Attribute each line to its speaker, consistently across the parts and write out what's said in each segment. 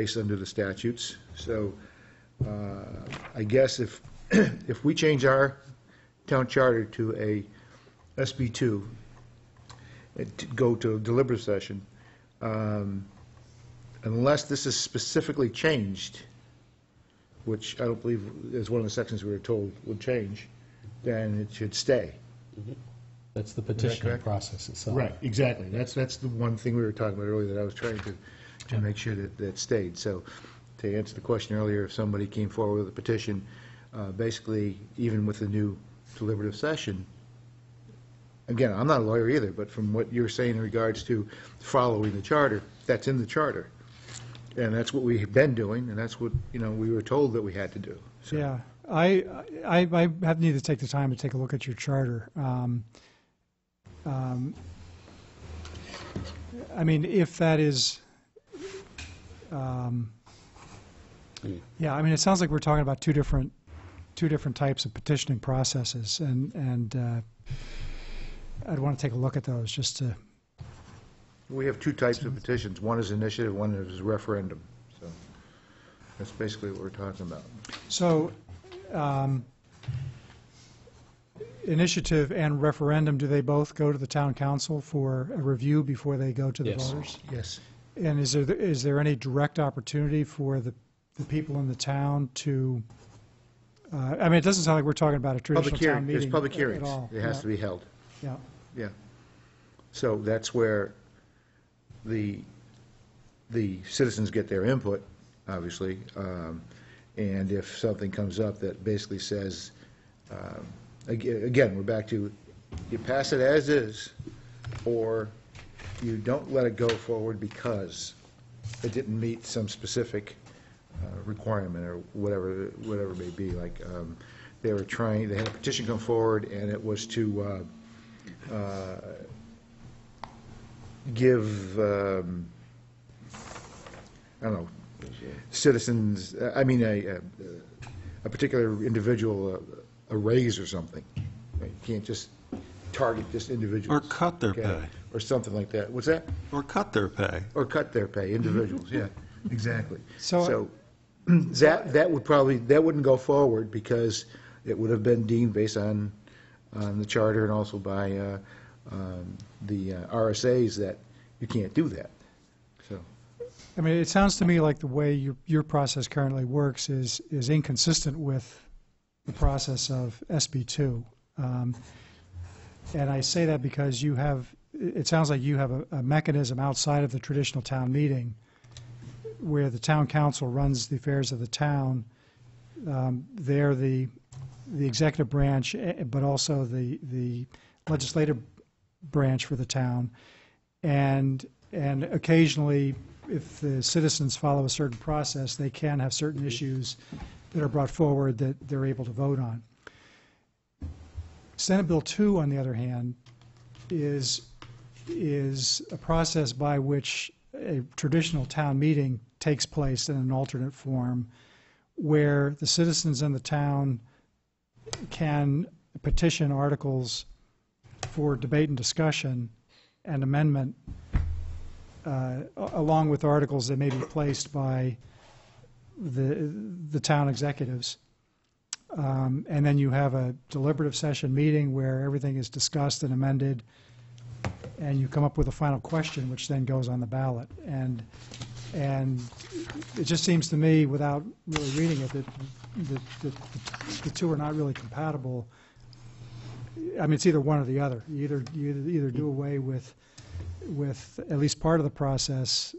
Speaker 1: based under the statutes. So I guess if if we change our town charter to a SB2, to go to a deliberative session, unless this is specifically changed, which I don't believe is one of the sections we were told would change, then it should stay.
Speaker 2: Mm-hmm. That's the petitioning process itself.
Speaker 1: Right, exactly. That's the one thing we were talking about earlier that I was trying to make sure that stayed. So to answer the question earlier, if somebody came forward with a petition, basically, even with the new deliberative session, again, I'm not a lawyer either, but from what you're saying in regards to following the charter, that's in the charter. And that's what we've been doing, and that's what, we were told that we had to do. So.
Speaker 3: Yeah, I have need to take the time to take a look at your charter. I mean, if that is, yeah, I mean, it sounds like we're talking about two different types of petitioning processes, and I'd want to take a look at those just to.
Speaker 1: We have two types of petitions. One is initiative, one is referendum. So that's basically what we're talking about.
Speaker 3: So initiative and referendum, do they both go to the town council for a review before they go to the voters?
Speaker 1: Yes.
Speaker 3: And is there any direct opportunity for the people in the town to, I mean, it doesn't sound like we're talking about a traditional town meeting.
Speaker 1: There's public hearings.
Speaker 3: At all.
Speaker 1: It has to be held.
Speaker 3: Yeah.
Speaker 1: Yeah. So that's where the citizens get their input, obviously, and if something comes up that basically says, again, we're back to you pass it as is, or you don't let it go forward because it didn't meet some specific requirement or whatever it may be. Like they had a petition come forward, and it was to give, I don't know, citizens, I mean, a particular individual a raise or something. Right? You can't just target just individuals.
Speaker 4: Or cut their pay.
Speaker 1: Or something like that. What's that?
Speaker 4: Or cut their pay.
Speaker 1: Or cut their pay, individuals, yeah, exactly.
Speaker 3: So
Speaker 1: that wouldn't go forward because it would have been deemed based on the charter and also by the RSAs that you can't do that. So,
Speaker 3: I mean, it sounds to me like the way your process currently works is inconsistent with the process of SB2. And I say that because it sounds like you have a mechanism outside of the traditional town meeting where the town council runs the affairs of the town. They're the executive branch, but also the legislative branch for the town. And occasionally, if the citizens follow a certain process, they can have certain issues that are brought forward that they're able to vote on. Senate Bill 2, on the other hand, is a process by which a traditional town meeting takes place in an alternate form where the citizens in the town can petition articles for debate and discussion and amendment along with articles that may be placed by the town executives. And then you have a deliberative session meeting where everything is discussed and amended, and you come up with a final question, which then goes on the ballot. And it just seems to me, without really reading it, that the two are not really compatible. I mean, it's either one or the other. You either do away with at least part of the process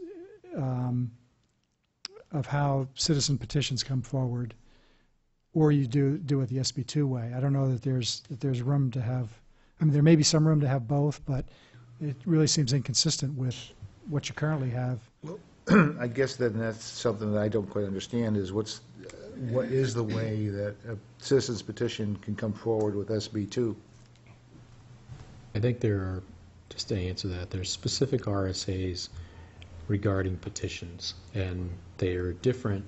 Speaker 3: of how citizen petitions come forward, or you do it the SB2 way. I don't know that there's room to have. I mean, there may be some room to have both, but it really seems inconsistent with what you currently have.
Speaker 1: Well, I guess then that's something that I don't quite understand is what is the way that a citizen's petition can come forward with SB2?
Speaker 2: I think there are, just to answer that, there's specific RSAs regarding petitions, and they are different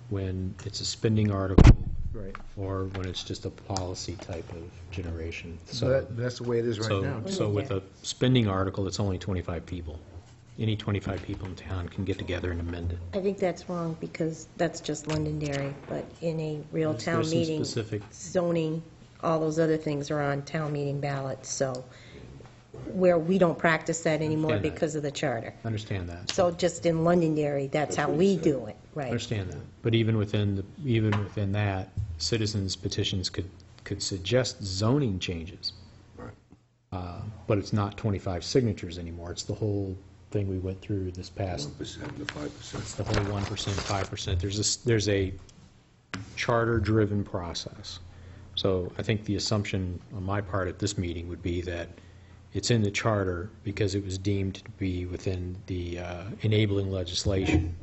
Speaker 2: when it's a spending article,
Speaker 1: right,
Speaker 2: or when it's just a policy type of generation.
Speaker 1: So that's the way it is right now.
Speaker 2: So with a spending article, it's only 25 people. any 25 people in town can get together and amend it.
Speaker 5: I think that's wrong because that's just Londonderry, but in a real
Speaker 2: There's
Speaker 5: town
Speaker 2: some
Speaker 5: meeting,
Speaker 2: specific-
Speaker 5: zoning, all those other things are on town meeting ballots, so where we don't practice that anymore
Speaker 2: Understand that.
Speaker 5: because of the charter.
Speaker 2: I understand that.
Speaker 5: So just in Londonderry, that's how we do it,
Speaker 2: I
Speaker 5: right?
Speaker 2: understand that. But even within that, citizens petitions could suggest zoning changes. But it's not 25 signatures anymore. It's the whole thing we went through this past.
Speaker 1: 1% to 5%.
Speaker 2: It's the whole 1%, 5%. There's a charter-driven process. So I think the assumption on my part at this meeting would be that it's in the charter because it was deemed to be within the enabling legislation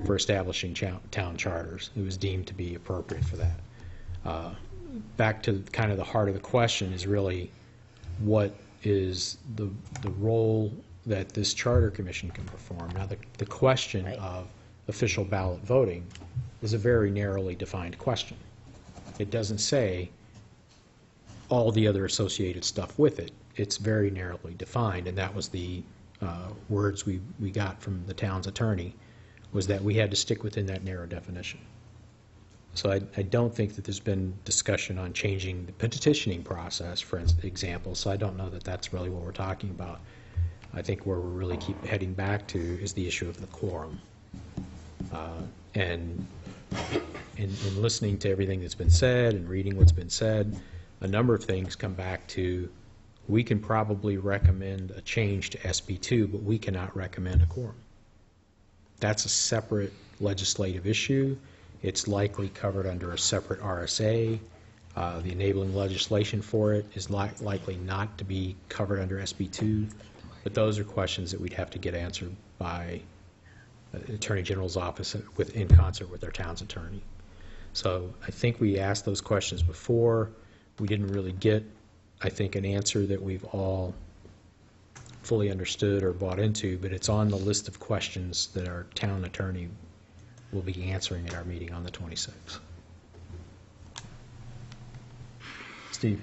Speaker 2: for establishing town charters. It was deemed to be appropriate for that. Back to kind of the heart of the question is really what is the role that this charter commission can perform. Now, the question
Speaker 5: Right.
Speaker 2: of official ballot voting is a very narrowly defined question. It doesn't say all the other associated stuff with it. It's very narrowly defined, and that was the words we got from the town's attorney, was that we had to stick within that narrow definition. So I don't think that there's been discussion on changing the petitioning process, for example, so I don't know that that's really what we're talking about. I think where we really keep heading back to is the issue of the quorum. And in listening to everything that's been said and reading what's been said, a number of things come back to, we can probably recommend a change to SB2, but we cannot recommend a quorum. That's a separate legislative issue. It's likely covered under a separate RSA. The enabling legislation for it is likely not to be covered under SB2, but those are questions that we'd have to get answered by the Attorney General's office in concert with our town's attorney. So I think we asked those questions before. We didn't really get, I think, an answer that we've all fully understood or bought into, but it's on the list of questions that our town attorney will be answering at our meeting on the 26th. Steve?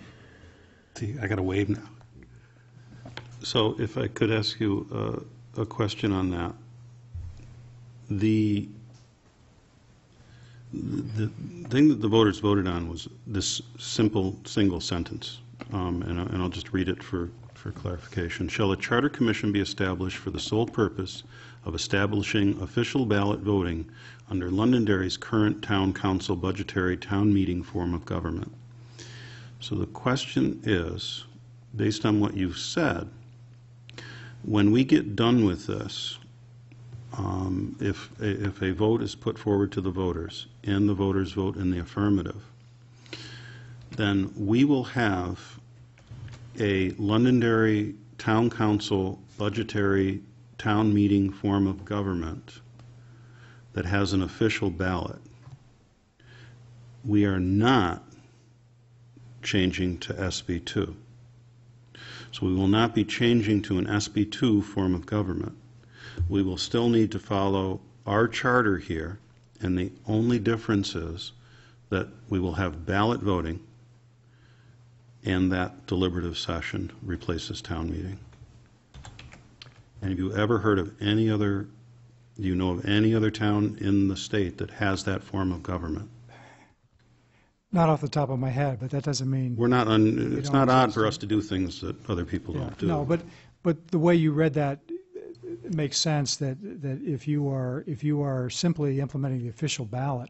Speaker 4: See, I got to wave now. So if I could ask you a question on that. The thing that the voters voted on was this simple single sentence, and I'll just read it for clarification. Shall a charter commission be established for the sole purpose of establishing official ballot voting under Londonderry's current town council budgetary town meeting form of government? So the question is, based on what you've said, when we get done with this, if a vote is put forward to the voters and the voters vote in the affirmative, then we will have a Londonderry Town Council budgetary town meeting form of government that has an official ballot. We are not changing to SB2. So we will not be changing to an SB2 form of government. We will still need to follow our charter here, and the only difference is that we will have ballot voting and that deliberative session replaces town meeting. And have you ever heard of any other, do you know of any other town in the state that has that form of government?
Speaker 3: Not off the top of my head, but that doesn't mean.
Speaker 4: We're not, it's
Speaker 3: don't
Speaker 4: not odd
Speaker 3: exist.
Speaker 4: for us to do things that other people
Speaker 3: Yeah,
Speaker 4: don't do.
Speaker 3: no, but the way you read that, it makes sense that if you are simply implementing the official ballot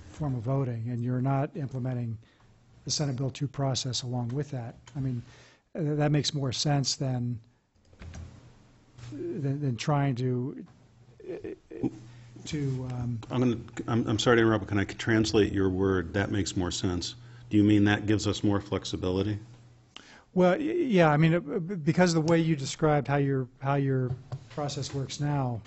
Speaker 3: form of voting and you're not implementing the Senate Bill 2 process along with that, I mean, that makes more sense than trying to
Speaker 4: I'm sorry to interrupt, but can I translate your word, that makes more sense? Do you mean that gives us more flexibility?
Speaker 3: Well, yeah, I mean, because of the way you described how your process works now,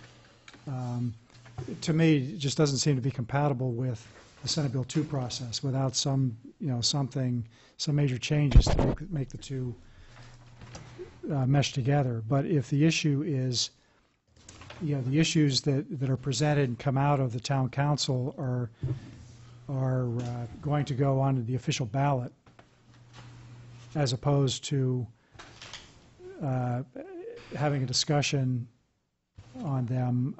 Speaker 3: to me, it just doesn't seem to be compatible with the Senate Bill 2 process without some major changes to make the two mesh together. But if the issue is, the issues that are presented and come out of the town council are going to go onto the official ballot, as opposed to having a discussion on them